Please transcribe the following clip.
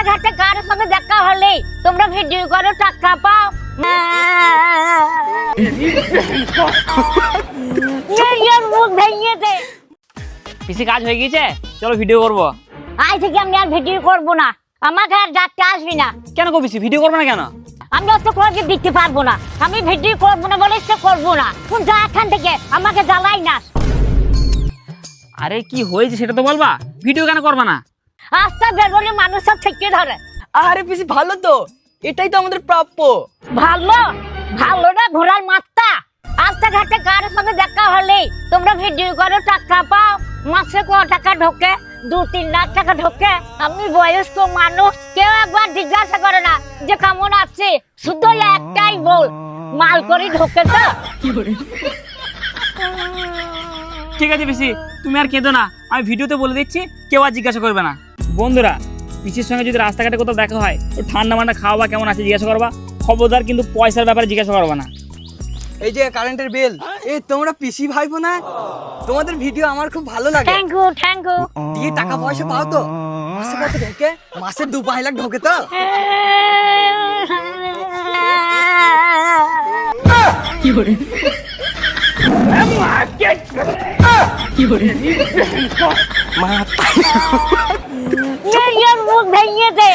রাস্তাঘাটে কারোর সঙ্গে দেখা হলে তোমরা ভিডিও করো, টাকা পাও। মুখ ভেঙে দে। পিসি কাজ হয়ে গেছে, চলো ভিডিও করবো। আজ থেকে আমি আর ভিডিও করবো না, আমাকে আর ডাকতে আসবি না। কেন গো পিসি, ভিডিও করবো না কেন? আমি অত করে দিতে পারবো না, আমি ভিডিও করবো না বলে ইচ্ছে করবো না। তুই যা এখান থেকে, আমাকে জ্বালাই না। আরে কি হয়েছে সেটা তো বলবা, ভিডিও কেন করবা না? রাস্তা বেরোলে মানুষ সব থেকে ধরে। আরে পিসি ভালো তো, এটাই তো আমাদের প্রাপ্য। ভালো ভালো না ঘোড়ার মাত্রা। রাস্তাঘাটে কারোর সঙ্গে দেখা হলে তোমরা ভিডিও করো, টাকা পাও। মাসে কত টাকা ঢোকে? 2-3 লাখ টাকা ঢোকে। আমি বয়স্ক মানুষ, কেউ একবার জিজ্ঞাসা করে না যে কেমন আছে, শুধু একটাই বল, মাল করে ঢোকে তো। ঠিক আছে পিসি, তুমি আর কেঁদো না, আমি ভিডিওতে বলে দিচ্ছি, কেউ আর জিজ্ঞাসা করবে না। বন্ধুরা, পিসির সঙ্গে যদি রাস্তাঘাটে কোথাও দেখা হয়, তো ঠান্ডা মান্ডা খাওয়া কেমন আছে জিজ্ঞাসা করবা, খবরদার কিন্তু পয়সার ব্যাপারে জিজ্ঞাসা করবা না। এই যে কারেন্টের বিল, তোমরা পিসি ভাইবো না? তোমাদের ভিডিও আমার খুব ভালো লাগে। Thank you, thank you. দিয়ে টাকা পয়সা পাও তো? মাসে কত ঢোকে? মাসে 2-5 লাখ ঢোকে তো? মুখ ভেঙে দে।